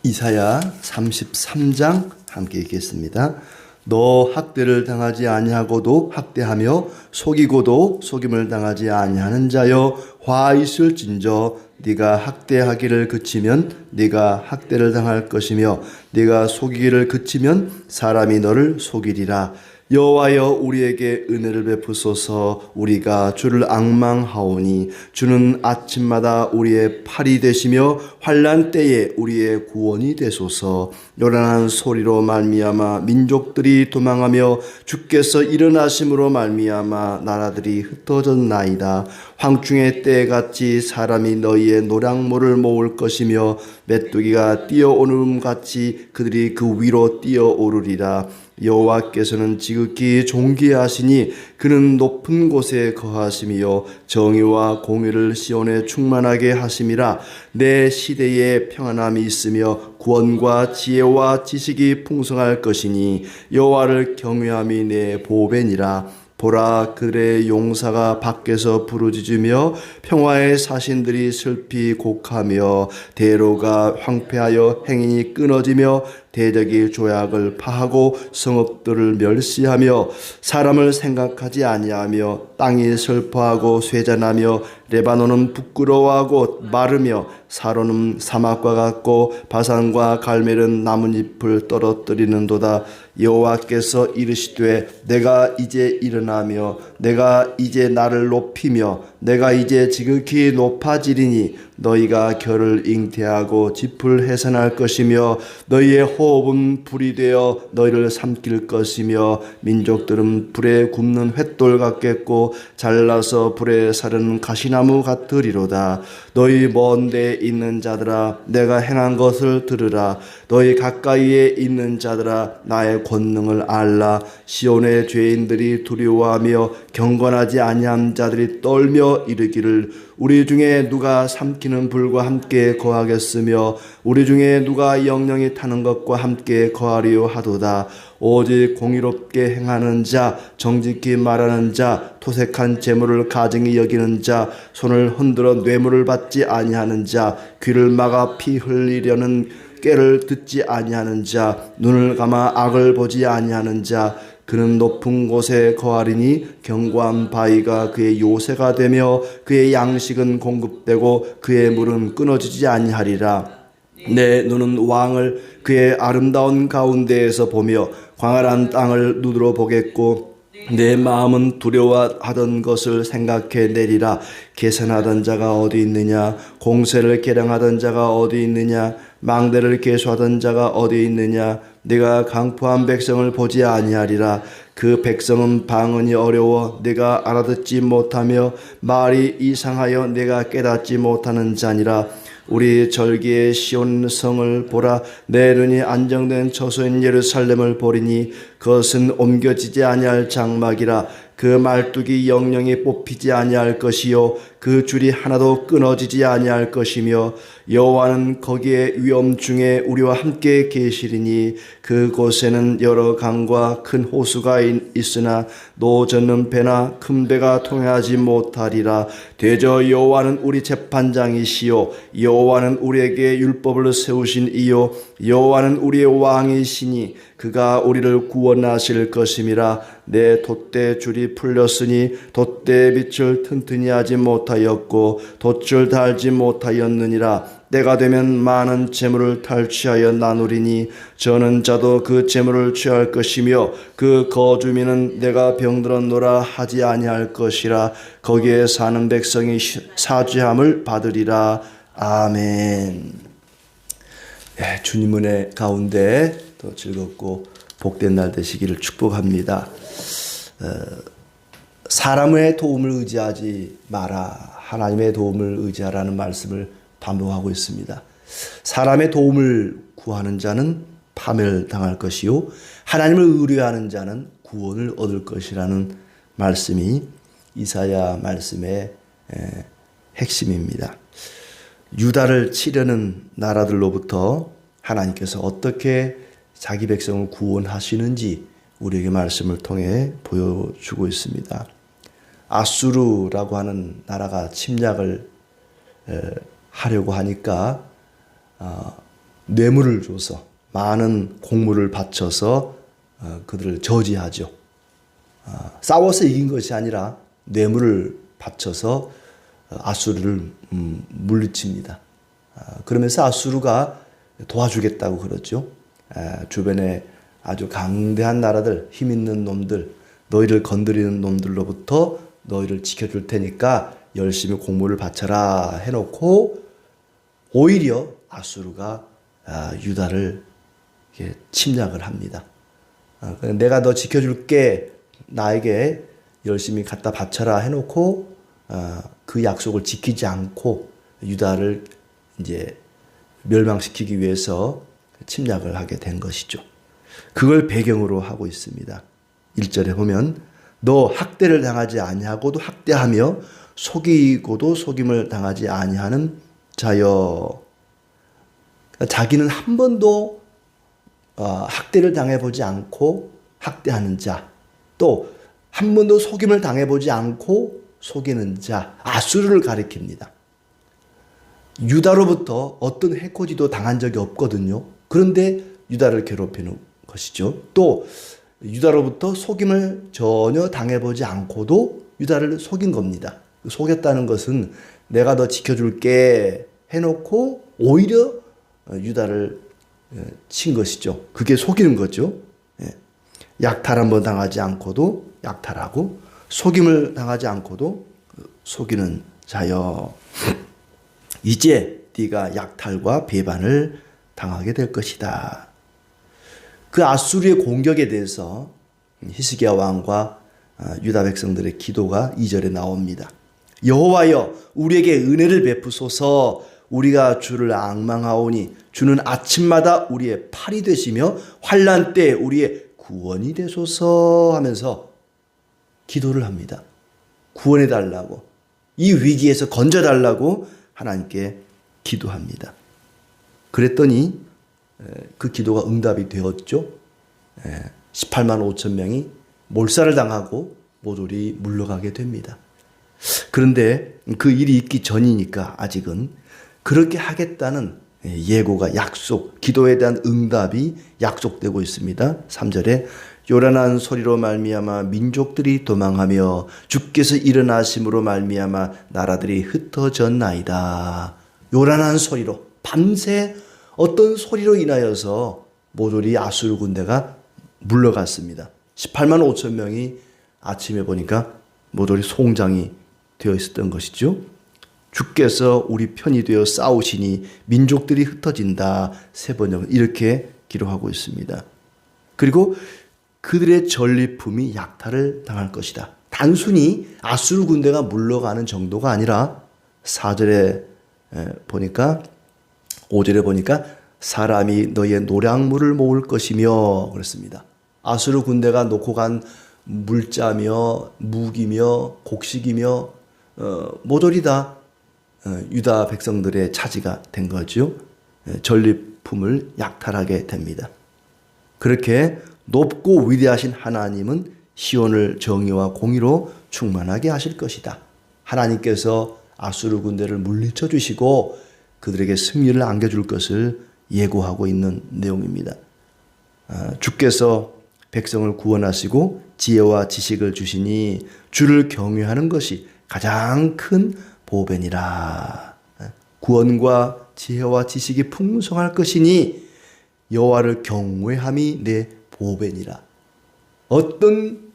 이사야 33장 함께 읽겠습니다. 너 학대를 당하지 아니하고도 학대하며 속이고도 속임을 당하지 아니하는 자여 화 있을진저 네가 학대하기를 그치면 네가 학대를 당할 것이며 네가 속이기를 그치면 사람이 너를 속이리라. 여호와여 우리에게 은혜를 베푸소서. 우리가 주를 앙망하오니 주는 아침마다 우리의 팔이 되시며 환난 때에 우리의 구원이 되소서. 요란한 소리로 말미암아 민족들이 도망하며 주께서 일어나심으로 말미암아 나라들이 흩어졌나이다. 황충의 때같이 사람이 너희의 노량모를 모을 것이며 메뚜기가 뛰어오름 같이 그들이 그 위로 뛰어오르리라. 여호와께서는 지극히 존귀하시니 그는 높은 곳에 거하심이요 정의와 공의를 시온에 충만하게 하심이라. 내 시대에 평안함이 있으며 구원과 지혜와 지식이 풍성할 것이니 여호와를 경외함이 내 보배니라. 보라, 그들의 용사가 밖에서 부르짖으며 평화의 사신들이 슬피 곡하며 대로가 황폐하여 행인이 끊어지며 대적이 조약을 파하고 성읍들을 멸시하며 사람을 생각하지 아니하며 땅이 슬퍼하고 쇠잔하며 레바논은 부끄러워하고 마르며 사론은 사막과 같고 바산과 갈멜은 나뭇잎을 떨어뜨리는도다. 여호와께서 이르시되 내가 이제 일어나며 내가 이제 나를 높이며 내가 이제 지극히 높아지리니 너희가 결을 잉태하고 짚을 해산할 것이며 너희의 호흡은 불이 되어 너희를 삼킬 것이며 민족들은 불에 굽는 횃돌 같겠고 잘라서 불에 사르는 가시나무 같으리로다. 너희 먼 데에 있는 자들아 내가 행한 것을 들으라. 너희 가까이에 있는 자들아 나의 권능을 알라. 시온의 죄인들이 두려워하며 경건하지 아니한 자들이 떨며 이르기를 우리 중에 누가 삼키는 불과 함께 거하겠으며 우리 중에 누가 영영이 타는 것과 함께 거하리요 하도다. 오직 공의롭게 행하는 자, 정직히 말하는 자, 토색한 재물을 가증히 여기는 자, 손을 흔들어 뇌물을 받지 아니하는 자, 귀를 막아 피 흘리려는 꾀를 듣지 아니하는 자, 눈을 감아 악을 보지 아니하는 자, 그는 높은 곳에 거하리니 견고한 바위가 그의 요새가 되며 그의 양식은 공급되고 그의 물은 끊어지지 아니하리라. 내 눈은 왕을 그의 아름다운 가운데에서 보며 광활한 땅을 눈으로 보겠고 내 마음은 두려워하던 것을 생각해 내리라. 계산하던 자가 어디 있느냐? 공세를 계량하던 자가 어디 있느냐? 망대를 계수하던 자가 어디 있느냐? 네가 강포한 백성을 보지 아니하리라. 그 백성은 방언이 어려워 내가 알아듣지 못하며 말이 이상하여 내가 깨닫지 못하는 자니라. 우리 절기의 시온 성을 보라. 내 눈이 안정된 처소인 예루살렘을 보리니 그것은 옮겨지지 아니할 장막이라. 그 말뚝이 영영이 뽑히지 아니할 것이요 그 줄이 하나도 끊어지지 아니할 것이며 여호와는 거기에 위엄 중에 우리와 함께 계시리니 그곳에는 여러 강과 큰 호수가 있으나 노젓는 배나 큰 배가 통하지 못하리라. 대저 여호와는 우리 재판장이시요 여호와는 우리에게 율법을 세우신 이요 여호와는 우리의 왕이시니 그가 우리를 구원하실 것임이라. 내 돛대 줄이 풀렸으니 돛대의 빛을 튼튼히 하지 못하였고 돛줄 달지 못하였느니라. 때가 되면 많은 재물을 탈취하여 나누리니 저는 자도 그 재물을 취할 것이며 그 거주민은 내가 병들었노라 하지 아니할 것이라. 거기에 사는 백성이 사죄함을 받으리라. 아멘. 네, 주님 은혜 가운데 더 즐겁고 복된 날 되시기를 축복합니다. 사람의 도움을 의지하지 마라. 하나님의 도움을 의지하라는 말씀을 반복하고 있습니다. 사람의 도움을 구하는 자는 파멸당할 것이요 하나님을 의뢰하는 자는 구원을 얻을 것이라는 말씀이 이사야 말씀의 핵심입니다. 유다를 치려는 나라들로부터 하나님께서 어떻게 자기 백성을 구원하시는지 우리에게 말씀을 통해 보여주고 있습니다. 아수르라고 하는 나라가 침략을 하려고 하니까 뇌물을 줘서 많은 공물을 바쳐서 그들을 저지하죠. 싸워서 이긴 것이 아니라 뇌물을 바쳐서 아수르를 물리칩니다. 그러면서 아수르가 도와주겠다고 그러죠. 주변에 아주 강대한 나라들, 힘 있는 놈들, 너희를 건드리는 놈들로부터 너희를 지켜줄 테니까 열심히 공물을 바쳐라 해놓고 오히려 아수르가 유다를 침략을 합니다. 내가 너 지켜줄게, 나에게 열심히 갖다 바쳐라 해놓고 그 약속을 지키지 않고 유다를 이제 멸망시키기 위해서 침략을 하게 된 것이죠. 그걸 배경으로 하고 있습니다. 1절에 보면 너 학대를 당하지 아니하고도 학대하며 속이고도 속임을 당하지 아니하는 자여. 자기는 한 번도 학대를 당해보지 않고 학대하는 자, 또 한 번도 속임을 당해보지 않고 속이는 자, 아수르를 가리킵니다. 유다로부터 어떤 해코지도 당한 적이 없거든요. 그런데 유다를 괴롭히는 것이죠. 또 유다로부터 속임을 전혀 당해보지 않고도 유다를 속인 겁니다. 속였다는 것은 내가 너 지켜줄게 해놓고 오히려 유다를 친 것이죠. 그게 속이는 거죠. 약탈 한번 당하지 않고도 약탈하고 속임을 당하지 않고도 속이는 자여. 이제 네가 약탈과 배반을 당하게 될 것이다. 그 아수르의 공격에 대해서 히스기야 왕과 유다 백성들의 기도가 2절에 나옵니다. 여호와여 우리에게 은혜를 베푸소서. 우리가 주를 앙망하오니 주는 아침마다 우리의 팔이 되시며 환난 때 우리의 구원이 되소서 하면서 기도를 합니다. 구원해 달라고, 이 위기에서 건져 달라고 하나님께 기도합니다. 그랬더니 그 기도가 응답이 되었죠. 18만 5천 명이 몰살을 당하고 모조리 물러가게 됩니다. 그런데 그 일이 있기 전이니까 아직은 그렇게 하겠다는 예고가, 약속, 기도에 대한 응답이 약속되고 있습니다. 3절에 요란한 소리로 말미암아 민족들이 도망하며 주께서 일어나심으로 말미암아 나라들이 흩어졌나이다. 요란한 소리로, 밤새 어떤 소리로 인하여서 모조리 아수르 군대가 물러갔습니다. 18만 5천 명이 아침에 보니까 모조리 송장이 되어 있었던 것이죠. 주께서 우리 편이 되어 싸우시니 민족들이 흩어진다. 3번 이렇게 기록하고 있습니다. 그리고 그들의 전리품이 약탈을 당할 것이다. 단순히 아수르 군대가 물러가는 정도가 아니라 4절에 보니까 5절에 보니까 사람이 너의 노량물을 모을 것이며 그랬습니다. 아수르 군대가 놓고 간 물자며 무기며 곡식이며 모조리 다 유다 백성들의 차지가 된 거죠. 전리품을 약탈하게 됩니다. 그렇게 높고 위대하신 하나님은 시온을 정의와 공의로 충만하게 하실 것이다. 하나님께서 아수르 군대를 물리쳐 주시고 그들에게 승리를 안겨줄 것을 예고하고 있는 내용입니다. 주께서 백성을 구원하시고 지혜와 지식을 주시니 주를 경외하는 것이 가장 큰 보배니라. 구원과 지혜와 지식이 풍성할 것이니 여호와를 경외함이 내 보배니라. 어떤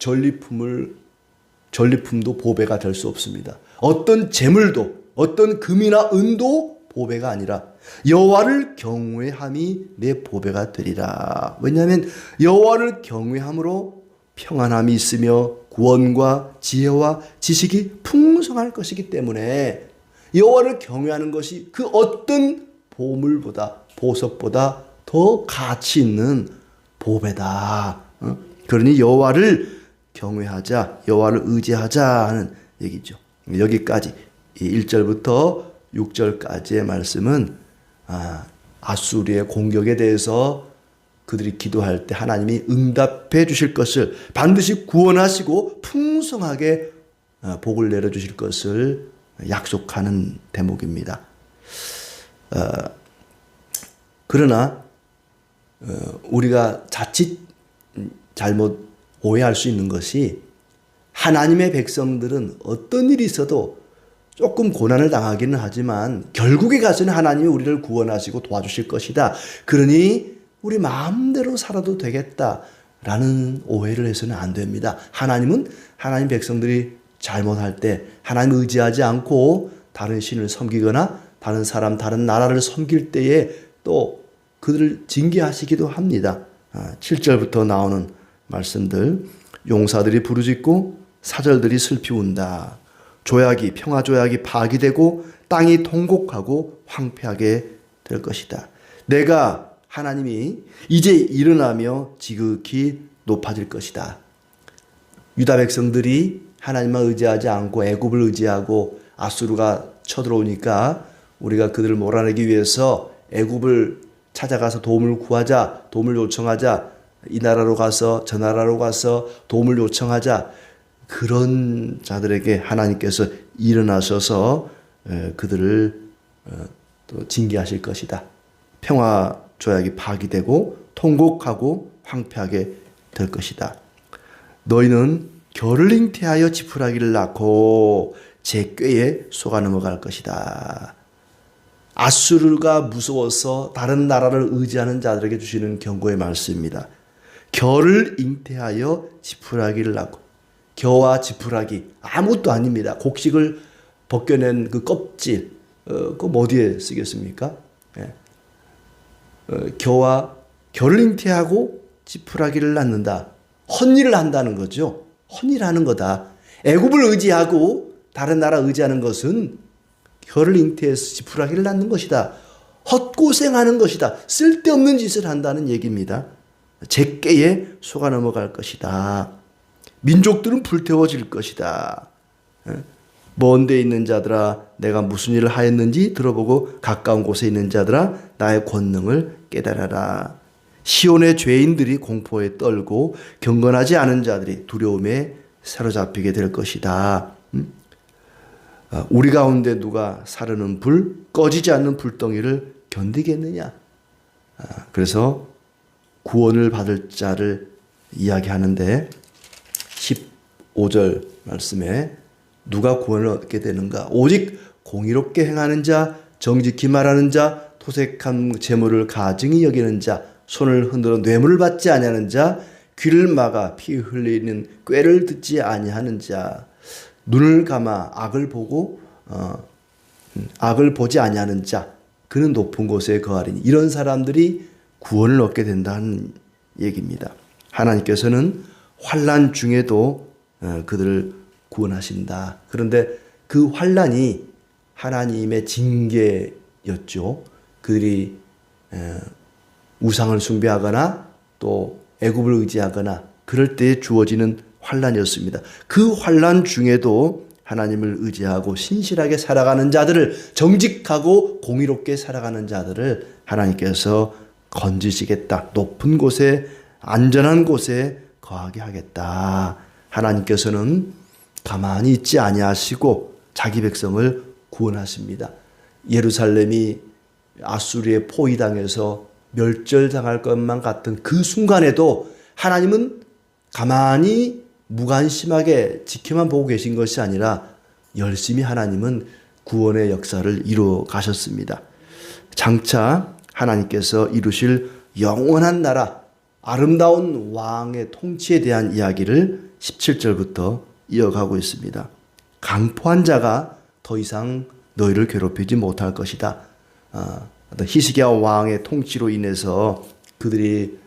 전리품도 보배가 될 수 없습니다. 어떤 재물도, 어떤 금이나 은도 보배가 아니라 여호와를 경외함이 내 보배가 되리라. 왜냐하면 여호와를 경외함으로 평안함이 있으며 구원과 지혜와 지식이 풍성할 것이기 때문에 여호와를 경외하는 것이 그 어떤 보물보다, 보석보다 더 가치 있는 보배다. 그러니 여호와를 경외하자, 여호와를 의지하자 하는 얘기죠. 여기까지 1절부터 6절까지의 말씀은 아수르의 공격에 대해서 그들이 기도할 때 하나님이 응답해 주실 것을, 반드시 구원하시고 풍성하게 복을 내려주실 것을 약속하는 대목입니다. 그러나 우리가 자칫 잘못 오해할 수 있는 것이 하나님의 백성들은 어떤 일이 있어도 조금 고난을 당하기는 하지만 결국에 가서는 하나님이 우리를 구원하시고 도와주실 것이다. 그러니 우리 마음대로 살아도 되겠다라는 오해를 해서는 안 됩니다. 하나님은 하나님 백성들이 잘못할 때 하나님 의지하지 않고 다른 신을 섬기거나 다른 사람, 다른 나라를 섬길 때에 또 그들을 징계하시기도 합니다. 7절부터 나오는 말씀들, 용사들이 부르짖고 사절들이 슬피 운다. 조약이, 평화 조약이 파기되고 땅이 통곡하고 황폐하게 될 것이다. 내가 하나님이 이제 일어나며 지극히 높아질 것이다. 유다 백성들이 하나님만 의지하지 않고 애굽을 의지하고 아수르가 쳐들어오니까 우리가 그들을 몰아내기 위해서 애굽을 찾아가서 도움을 구하자, 도움을 요청하자, 이 나라로 가서 저 나라로 가서 도움을 요청하자. 그런 자들에게 하나님께서 일어나셔서 그들을 또 징계하실 것이다. 평화 조약이 파기되고 통곡하고 황폐하게 될 것이다. 너희는 겨를 잉태하여 지푸라기를 낳고 제 꾀에 속아 넘어갈 것이다. 아수르가 무서워서 다른 나라를 의지하는 자들에게 주시는 경고의 말씀입니다. 겨를 잉태하여 지푸라기를 낳고, 겨와 지푸라기 아무것도 아닙니다. 곡식을 벗겨낸 그 껍질, 그거 어디에 쓰겠습니까? 겨를 잉태하고 지푸라기를 낳는다. 헛일을 한다는 거죠. 헛일하는 거다. 애굽을 의지하고 다른 나라 의지하는 것은 겨를 잉태해서 지푸라기를 낳는 것이다. 헛고생하는 것이다. 쓸데없는 짓을 한다는 얘기입니다. 제께에 속아 넘어갈 것이다. 민족들은 불태워질 것이다. 먼 데 있는 자들아 내가 무슨 일을 하였는지 들어보고 가까운 곳에 있는 자들아 나의 권능을 깨달아라. 시온의 죄인들이 공포에 떨고 경건하지 않은 자들이 두려움에 사로잡히게 될 것이다. 우리 가운데 누가 사르는 불, 꺼지지 않는 불덩이를 견디겠느냐. 그래서 구원을 받을 자를 이야기하는데 15절 말씀에 누가 구원을 얻게 되는가? 오직 공의롭게 행하는 자, 정직히 말하는 자, 토색한 재물을 가증히 여기는 자, 손을 흔들어 뇌물을 받지 아니하는 자, 귀를 막아 피 흘리는 꾀를 듣지 아니하는 자, 눈을 감아 악을 보고 악을 보지 아니하는 자, 그는 높은 곳에 거하리니. 이런 사람들이 구원을 얻게 된다는 얘기입니다. 하나님께서는 환난 중에도 그들을 구원하신다. 그런데 그 환난이 하나님의 징계였죠. 그들이 우상을 숭배하거나 또 애굽을 의지하거나 그럴 때 주어지는 환난이었습니다. 그 환난 중에도 하나님을 의지하고 신실하게 살아가는 자들을, 정직하고 공의롭게 살아가는 자들을 하나님께서 건지시겠다. 높은 곳에, 안전한 곳에 거하게 하겠다. 하나님께서는 가만히 있지 아니하시고 자기 백성을 구원하십니다. 예루살렘이 아수르의 포위당해서 멸절당할 것만 같은 그 순간에도 하나님은 가만히 무관심하게 지켜만 보고 계신 것이 아니라 열심히 하나님은 구원의 역사를 이루어 가셨습니다. 장차 하나님께서 이루실 영원한 나라, 아름다운 왕의 통치에 대한 이야기를 17절부터 이어가고 있습니다. 강포한 자가 더 이상 너희를 괴롭히지 못할 것이다. 히스기야 왕의 통치로 인해서 그들이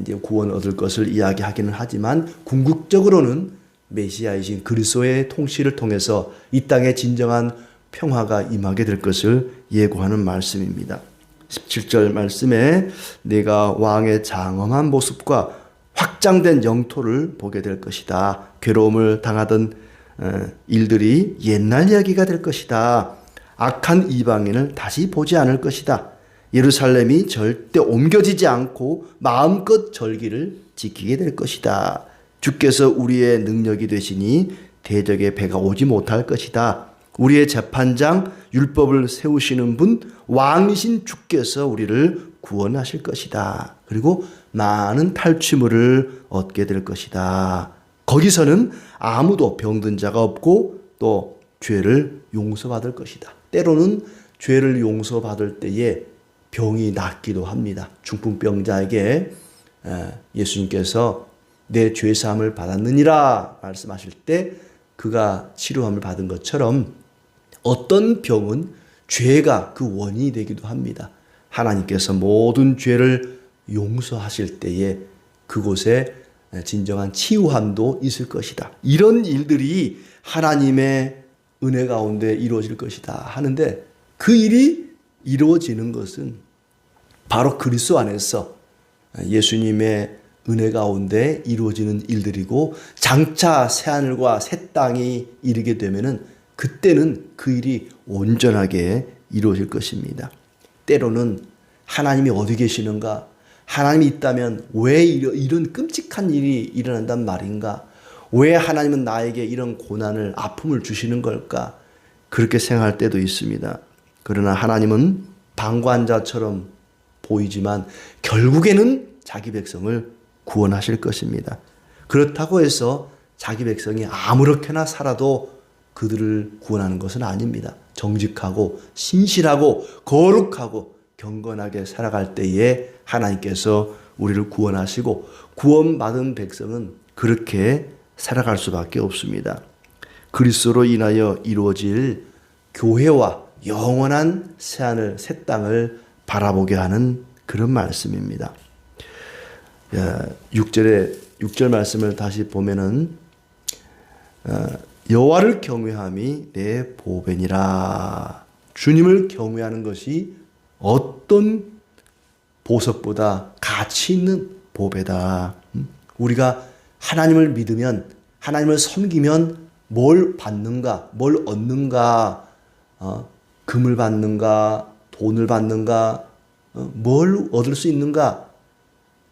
이제 구원 얻을 것을 이야기하기는 하지만 궁극적으로는 메시아이신 그리스도의 통치를 통해서 이 땅에 진정한 평화가 임하게 될 것을 예고하는 말씀입니다. 17절 말씀에 내가 왕의 장엄한 모습과 확장된 영토를 보게 될 것이다. 괴로움을 당하던 일들이 옛날 이야기가 될 것이다. 악한 이방인을 다시 보지 않을 것이다. 예루살렘이 절대 옮겨지지 않고 마음껏 절기를 지키게 될 것이다. 주께서 우리의 능력이 되시니 대적의 배가 오지 못할 것이다. 우리의 재판장 율법을 세우시는 분 왕이신 주께서 우리를 구원하실 것이다. 그리고 많은 탈취물을 얻게 될 것이다. 거기서는 아무도 병든 자가 없고 또 죄를 용서받을 것이다. 때로는 죄를 용서받을 때에 병이 낫기도 합니다. 중풍병자에게 예수님께서 내 죄사함을 받았느니라 말씀하실 때 그가 치료함을 받은 것처럼 어떤 병은 죄가 그 원인이 되기도 합니다. 하나님께서 모든 죄를 용서하실 때에 그곳에 진정한 치유함도 있을 것이다. 이런 일들이 하나님의 은혜 가운데 이루어질 것이다 하는데 그 일이 이루어지는 것은 바로 그리스도 안에서 예수님의 은혜 가운데 이루어지는 일들이고 장차 새하늘과 새 땅이 이르게 되면은 그때는 그 일이 온전하게 이루어질 것입니다. 때로는 하나님이 어디 계시는가? 하나님이 있다면 왜 이런 끔찍한 일이 일어난단 말인가? 왜 하나님은 나에게 이런 고난을, 아픔을 주시는 걸까? 그렇게 생각할 때도 있습니다. 그러나 하나님은 방관자처럼 보이지만 결국에는 자기 백성을 구원하실 것입니다. 그렇다고 해서 자기 백성이 아무렇게나 살아도 그들을 구원하는 것은 아닙니다. 정직하고 신실하고 거룩하고 경건하게 살아갈 때에 하나님께서 우리를 구원하시고 구원받은 백성은 그렇게 살아갈 수밖에 없습니다. 그리스도로 인하여 이루어질 교회와 영원한 새하늘 새 땅을 바라보게 하는 그런 말씀입니다. 6절 말씀을 다시 보면은 여호와를 경외함이 내 보배니라. 주님을 경외하는 것이 어떤 보석보다 가치 있는 보배다. 우리가 하나님을 믿으면 하나님을 섬기면 뭘 받는가, 뭘 얻는가, 금을 받는가, 돈을 받는가, 뭘 얻을 수 있는가.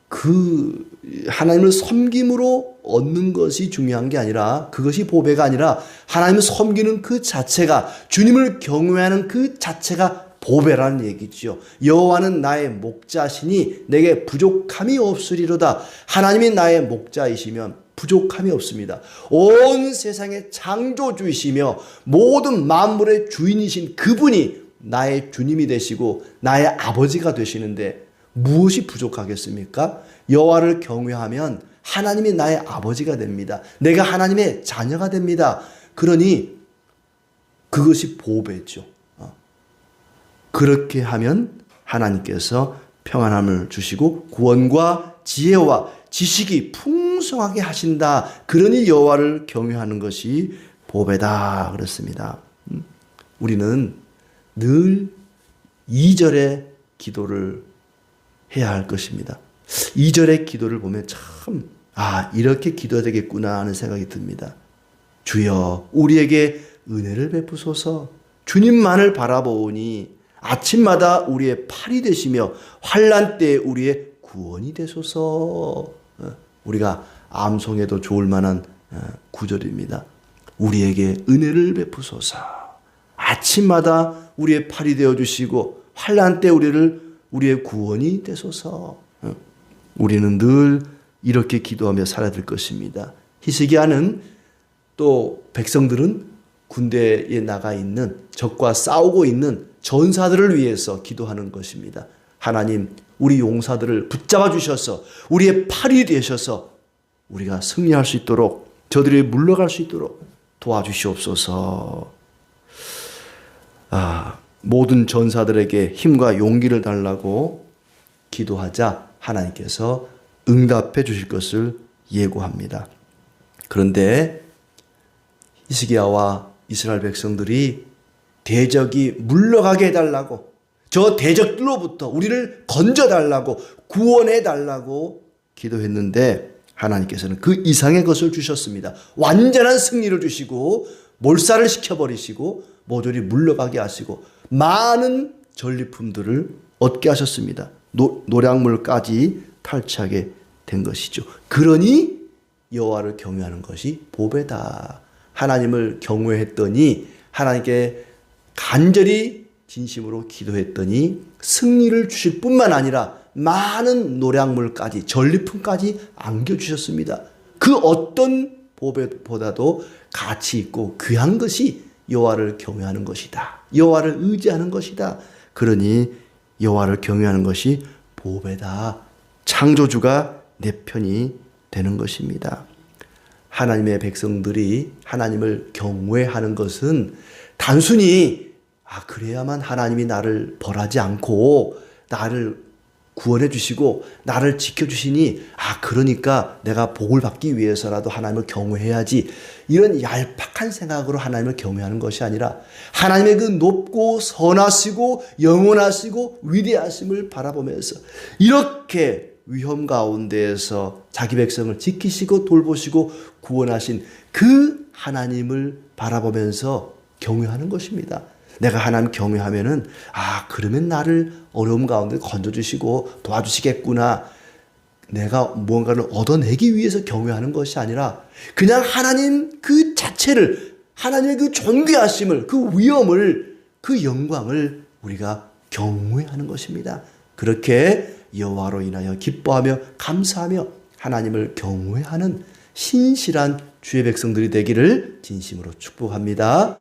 그 하나님을 섬김으로 얻는 것이 중요한 게 아니라 그것이 보배가 아니라 하나님을 섬기는 그 자체가 주님을 경외하는 그 자체가 보배라는 얘기죠. 여호와는 나의 목자시니 내게 부족함이 없으리로다. 하나님이 나의 목자이시면 부족함이 없습니다. 온 세상의 창조주이시며 모든 만물의 주인이신 그분이 나의 주님이 되시고 나의 아버지가 되시는데 무엇이 부족하겠습니까? 여호와를 경외하면 하나님이 나의 아버지가 됩니다. 내가 하나님의 자녀가 됩니다. 그러니 그것이 보배죠. 그렇게 하면 하나님께서 평안함을 주시고 구원과 지혜와 지식이 풍성하게 하신다. 그러니 여호와를 경외하는 것이 보배다 그렇습니다. 우리는 늘 2절의 기도를 해야 할 것입니다. 2절의 기도를 보면 참 이렇게 기도해야 되겠구나 하는 생각이 듭니다. 주여 우리에게 은혜를 베푸소서. 주님만을 바라보니 아침마다 우리의 팔이 되시며 환난 때에 우리의 구원이 되소서. 우리가 암송해도 좋을 만한 구절입니다. 우리에게 은혜를 베푸소서. 아침마다 우리의 팔이 되어주시고 환난 때 우리의 구원이 되소서. 우리는 늘 이렇게 기도하며 살아야 될 것입니다. 히스기야는 또 백성들은 군대에 나가 있는 적과 싸우고 있는 전사들을 위해서 기도하는 것입니다. 하나님, 우리 용사들을 붙잡아 주셔서 우리의 팔이 되셔서 우리가 승리할 수 있도록 저들이 물러갈 수 있도록 도와주시옵소서. 모든 전사들에게 힘과 용기를 달라고 기도하자 하나님께서 응답해 주실 것을 예고합니다. 그런데 히스기야와 이스라엘 백성들이 대적이 물러가게 해달라고, 저 대적들로부터 우리를 건져달라고, 구원해달라고 기도했는데 하나님께서는 그 이상의 것을 주셨습니다. 완전한 승리를 주시고 몰살을 시켜버리시고 모조리 물러가게 하시고 많은 전리품들을 얻게 하셨습니다. 노량물까지 탈취하게 된 것이죠. 그러니 여호와를 경외하는 것이 보배다. 하나님을 경외했더니 하나님께 간절히 진심으로 기도했더니 승리를 주실 뿐만 아니라 많은 노량물까지 전리품까지 안겨주셨습니다. 그 어떤 보배보다도 가치 있고 귀한 것이 여호와를 경외하는 것이다. 여호와를 의지하는 것이다. 그러니 여호와를 경외하는 것이 보배다. 창조주가 내 편이 되는 것입니다. 하나님의 백성들이 하나님을 경외하는 것은 단순히 그래야만 하나님이 나를 벌하지 않고 나를 구원해 주시고 나를 지켜주시니 그러니까 내가 복을 받기 위해서라도 하나님을 경외해야지, 이런 얄팍한 생각으로 하나님을 경외하는 것이 아니라 하나님의 그 높고 선하시고 영원하시고 위대하심을 바라보면서 이렇게 위험 가운데에서 자기 백성을 지키시고 돌보시고 구원하신 그 하나님을 바라보면서 경외하는 것입니다. 내가 하나님 경외하면은 그러면 나를 어려움 가운데 건져주시고 도와주시겠구나. 내가 무언가를 얻어내기 위해서 경외하는 것이 아니라 그냥 하나님 그 자체를, 하나님의 그 존귀하심을, 그 위엄을, 그 영광을 우리가 경외하는 것입니다. 그렇게 여호와로 인하여 기뻐하며 감사하며 하나님을 경외하는 신실한 주의 백성들이 되기를 진심으로 축복합니다.